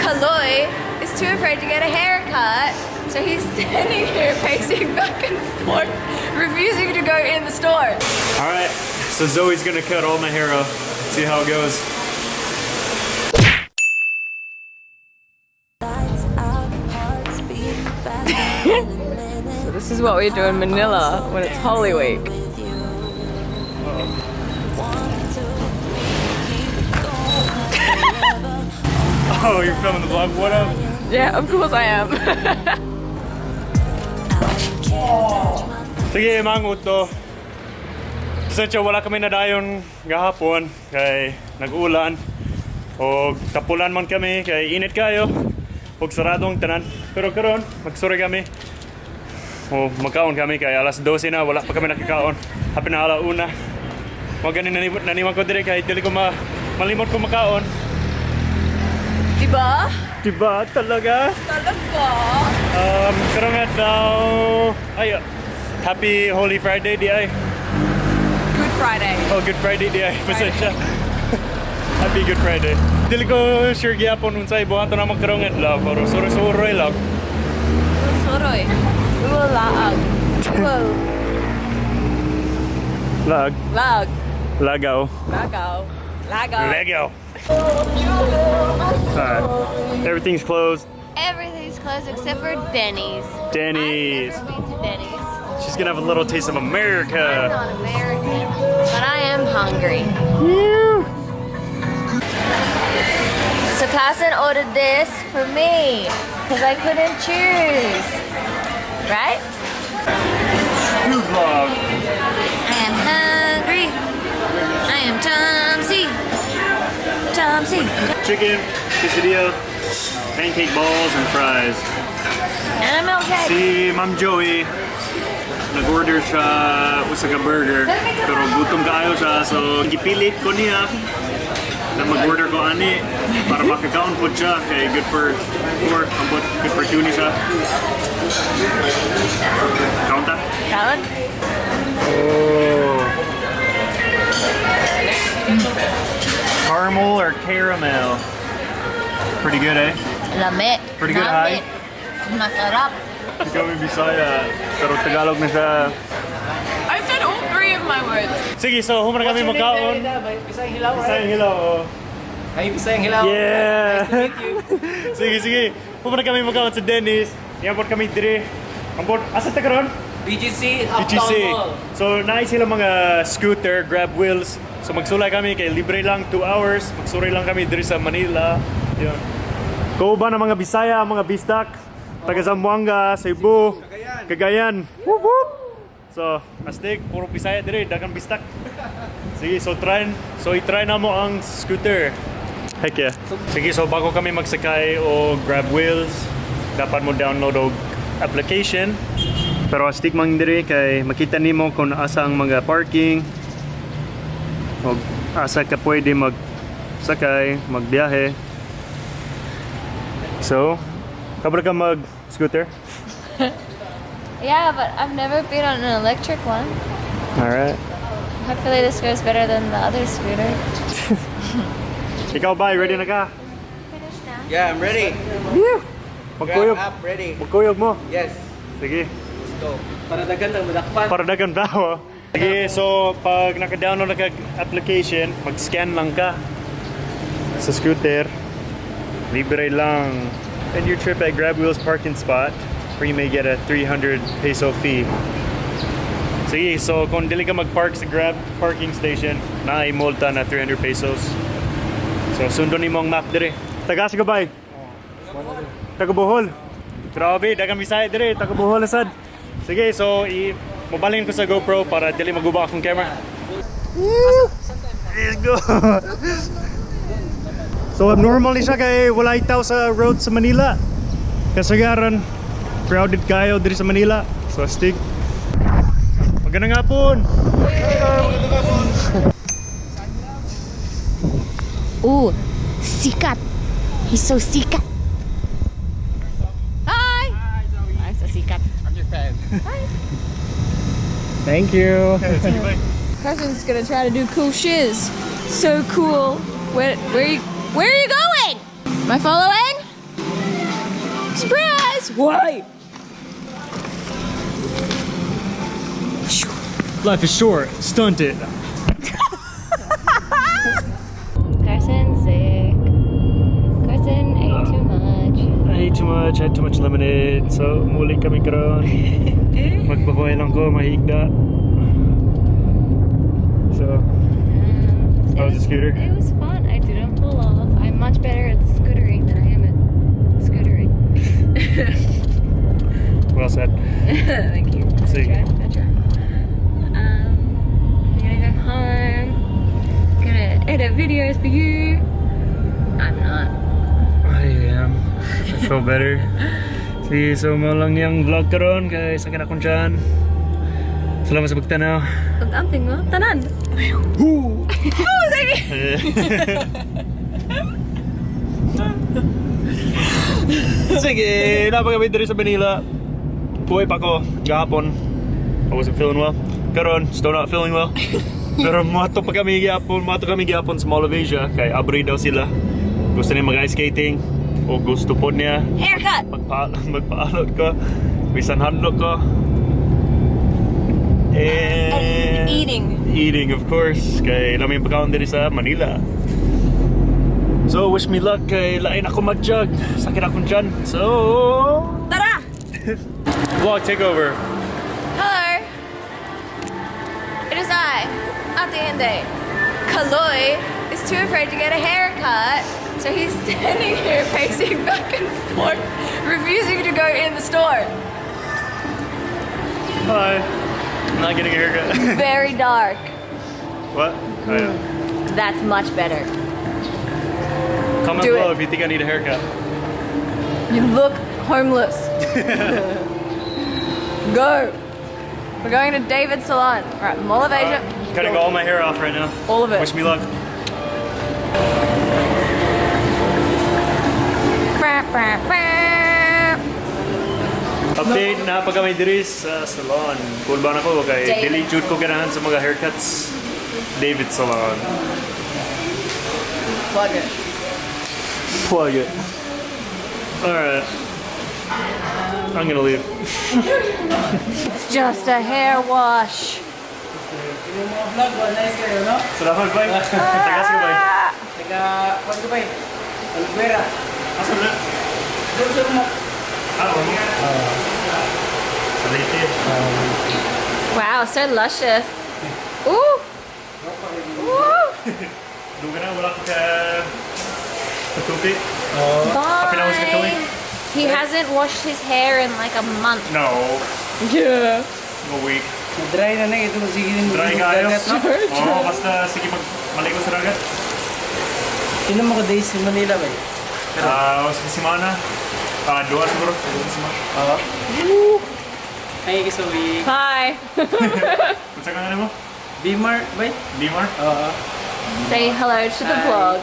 Kaloy is too afraid to get a haircut, so he's standing here pacing back and forth, refusing to go in the store. Alright, so Zoe's gonna cut all my hair off. See how it goes. So this is what we do in Manila when it's Holy Week. Oh, you're filming the vlog? What up? Yeah, of course I am. Sige, mangut to. Pasensya, wala kami nadayon gahapon kay nag-ulan. O tapulan man kami kay init kayo. Huwag saradong tanan. Pero karon, magsuri kami. O magkaon kami kay alas 12 na, wala pa kami nakakaon. Happy na alauna. Huwag ganin naniwan ko dire kay dili ko malimot ko makaon. Diba? Diba? Talaga? Talaga? Karon nga daw... Ay, Happy Holy Friday, di ay. Good Friday. Oh, Good Friday, di ay. Pasensya. Happy Good Friday. Dili ko sure gyapon unsay buhaton na magkaron nga daw, pero suro-suroy lang. Suroy. Laag. Lag. Lag. Lagaw. Lagaw. Lagaw. Lagaw. Alright. Everything's closed. Everything's closed except for Denny's. Denny's. I've never been to Denny's. She's gonna have a little taste of I'm America. not American, but I am hungry. So Carson ordered this for me because I couldn't choose. Right? Food vlog. I am hungry. I am Tomsy. Tomsy. Chicken, quesadilla, pancake balls, and fries. And a milkshake. Si Ma'am Joey, nag-order siya usaga burger, pero gutom kaayo siya, so gipilit ko niya na mag-order ko ani para makakaon po siya, kay good for good for two ni siya. Count that? Count? Oh. Caramel or caramel? Pretty good, eh? Lame. Pretty good, hi? Masarap. Ikaw may Bisaya, pero Tagalog na siya. I said all three of my words. Sige, so humana kami magkaon. Bisayang Hilaw, right? Bisayang Hilaw, oh. Hi, Bisayang Hilaw. Yeah! Nice to meet you. Sige. Humana kami magkaon sa Denny's. Iabot kami dire. Ambot, asa ta karon? BGC, Uptown BGC. Mall. So, naay sila mga scooter, grab wheels. So, magsulay kami kay libre lang 2 hours. Magsuri lang kami dire sa Manila. Yun. Kauban ng mga Bisaya, mga Bisdak. Taga Zamboanga, Cebu, Cagayan. Whoop, whoop. So, astig, puro Bisaya dire, dagang Bisdak. Sige, so i-try na mo ang scooter. Heck yeah. Sige, so bago kami magsakay o grab wheels, dapat mo download og application. Pero astig man dire kay makita nimo kung asa ang mga parking o asa ka pwede magsakay, magbiyahe. So, kabra ka mag-scooter? Yeah, but I've never been on an electric one. Alright. Hopefully this goes better than the other scooter. Ikaw ba? Ready na ka? Finished now. Yeah, I'm ready. Magkuyog. Grab app, ready. Magkuyog mo. Yes. Sige. Let's go. Para dagan ng madakpan. Para dagan tao. Sige, so pag naka-download na ka application, mag-scan lang ka sa scooter. Libre lang. End your trip at Grab Wheels parking spot where you may get a 300 peso fee. Sige, so kung dili ka mag-park sa Grab parking station, na-multa na 300 pesos. So sundon nimo ang map dire. Taga sa gabay. Taga Bohol. Grabe, dagang Bisaya dire, taga Bohol na sad. Sige, so mabalhin ko sa GoPro para dili maguba akong camera. Let's go. So abnormal ni siya kay wala itaw sa road sa Manila. Kasagaran crowded kayo diri sa Manila. So astig. Magandang hapon. Ooh, sikat. He's so sikat. Hi. Hi, Zowie. I'm so sikat. I'm your fan. Hi. Thank you. Carson's gonna try to do cool shiz. So cool. Where are you going? Am I following? Surprise! Why? Life is short. Stunt it. Carson's sick. Carson ate too much. I ate too much. I had too much lemonade. So, muli kami karon. Magbahoy lang ko, mahigda. So, how was the scooter? It was fun. I didn't pull off. I'm much better at scootering than I am at scootering. Well said. Thank you. See. I tried. I'm gonna go home. Gonna edit videos for you. I'm not. I am. I feel better. Sige, so mo lang yung vlog karon kay sakit akong tiyan. Salamat sa pagtanaw. Ang amping mo, tanan. Oh, sige. Sige, napag kami dito sa Manila. Puwi pa ko, gahapon. I wasn't feeling well. Karon, still not feeling well. Pero mato kami gihapon sa Mall of Asia. Kay abri daw sila. Gusto niya mag-ice skating. O gusto po niya Haircut. magpaalot ko. Bisan hadlok ko. And eating, of course. Kay namin pagkaon dito sa Manila. So, wish me luck kay lain ako mag-jug. Sakit akong tiyan. So, Tara! vlog takeover. Hello. It is I, Ate. Kaloy is too afraid to get a haircut, so he's standing here pacing back and forth, refusing to go in the store. Hi. I'm not getting a haircut. Very dark. What? Oh, yeah. That's much better. Comment Do below it. if you think I need a haircut. You look homeless. Go. We're going to David's salon. All right, Mall of Asia. Cutting all my hair off right now. All of it. Wish me luck. Update na pag kami diri sa salon. Cool ba na ko kay David. dili jud ko ganahan sa mga haircuts. David Salon. Plug it. Plug it. Alright. I'm gonna leave. It's just a hair wash. Vlog, nice kayo, no? Salamat, bye. Tagas ko, bye. Teka, kwan ko ba eh? Albuera. Asan na? Doon sa mo. Salite. Wow, so luscious. Ooh. Ooh. Duga na, wala ko katupi. Kapinawas ka tuloy? Bye. He hasn't washed his hair in like a month. No. Yeah. A week. Dry na na ito. Sige din. Dry ka ayos. no? Oo, basta sige pag maligo sa dagat. Ilan mo ka days sa Manila ba eh? Sa simana. Dua siguro. Dua simana. Oo. Hi, I Zowie. Hi. Unsa ka nga mo? Bimar ba eh? Limar? Oo. Say hello to the vlog.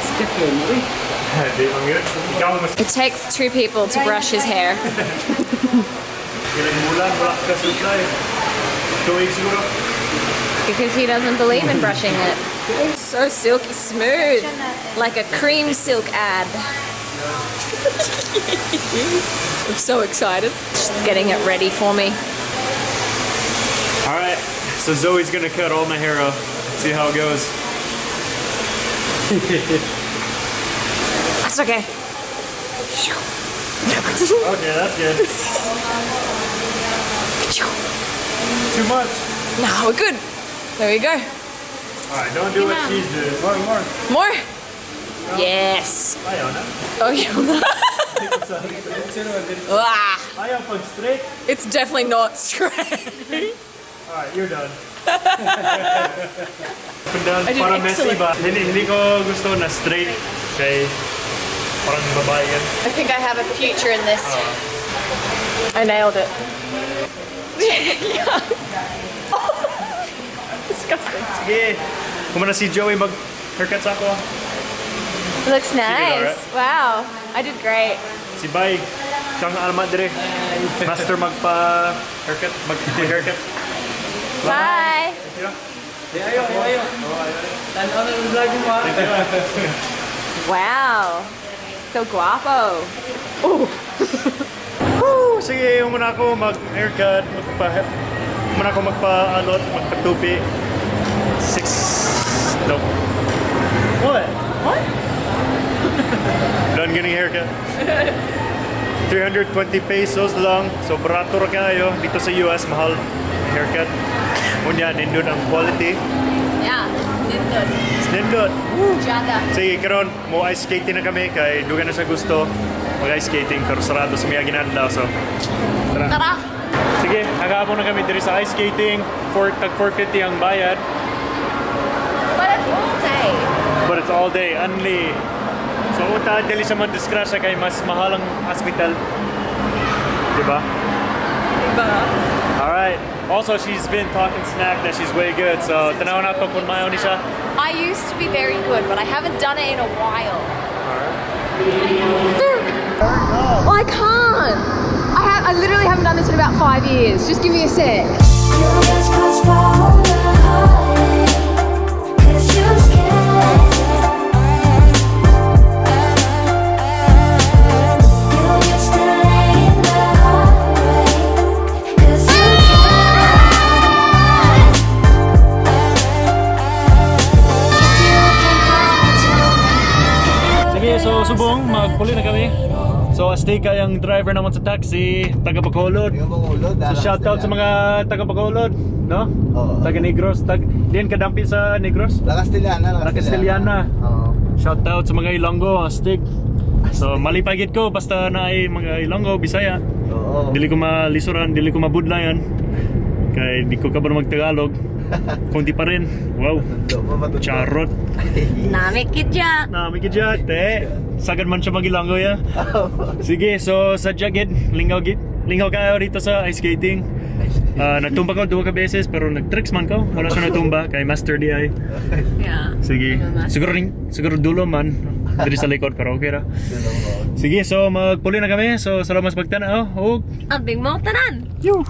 Sikat yun mo eh. Di mangyod. Ikaw mas It takes two people to brush his hair. ilang bulan wala ka supply. 2 weeks siguro. Because he doesn't believe in brushing it. So silky smooth. Like a cream silk ad. I'm so excited. She's getting it ready for me. Alright, so Zoe's gonna cut all my hair off. See how it goes. That's okay. Okay, that's good. Too much. No, we're good. There we go. Alright, don't do what she's doing. More. More? Yes. Ayaw na. Oh, yeah. Ah, Ayaw pag straight. it's definitely not straight. Alright, you're done. Up and down, I did parang messy excellent. ba? Hindi ko gusto na straight. Kay parang babae yan. I think I have a future in this. I nailed it. Disgusting. Sige. Kumana si Joey mag-haircut sa ako. Looks nice. alright. Wow. I did great. Si Bay, siyang alamat dire. Master magpa-haircut. Mag-haircut. Bye. Thank you. Ayo. Tanaw na yung vlog mo ha. Wow. So guapo. Oh. Woo! Sige, yung muna ako mag-haircut, muna ako magpa-alot, magpatupi. 6... No. What? What? Done getting haircut. 320 pesos lang. So, barato ra kayo. Dito sa US, mahal haircut. Kunya, nindun ang quality. Yeah, nindot. Nindun. Jada. Sige, karon mo ice skating na kami kay duga na siya gusto mag-ice skating pero sarado sa mga ginadlaw. So, tara. Tara. Sige, hagapon na kami diri sa ice skating. Tag 450 ang bayad. But it's all day. But it's all day, only. So, uta, dali siya man-disgrasya kay mas mahal ang hospital. Diba? Diba? Alright. Also, she's been talking smack that she's way good. So, tanaw na to kung mayo ni siya. I used to be very good, but I haven't done it in a while. Well, I can't. I literally haven't done this in about 5 years. Just give me a sec. Sige, so subong, magpuli na kami. So, stay kayang driver naman sa taxi, taga Bacolod. So, shout out sa mga taga Bacolod, no? Oo. Taga Negros, diyan kadampi sa Negros. La Castellana. La Castellana. Oo. Shout out sa mga Ilonggo, astig. So, malipagit ko basta na ay mga Ilonggo, Bisaya. Oo. Dili ko malisuran, dili ko mabudlayan. Kay di ko kabar magtagalog. Kunti pa rin. Wow. Charot. Namikidya. Namikidya, te. Sagad man siya mag-Ilonggo ya. Sige, so sa Jagid, lingaw kayo dito sa ice skating. Nagtumba ko 2 ka beses pero nag-tricks man ko. Wala siya natumba kay Master DI. Yeah. Sige. Siguro dulo man diri sa likod pero okay ra. Sige, so magpuli na kami. So salamat sa pagtanaw. Abing mo tanan. Yo.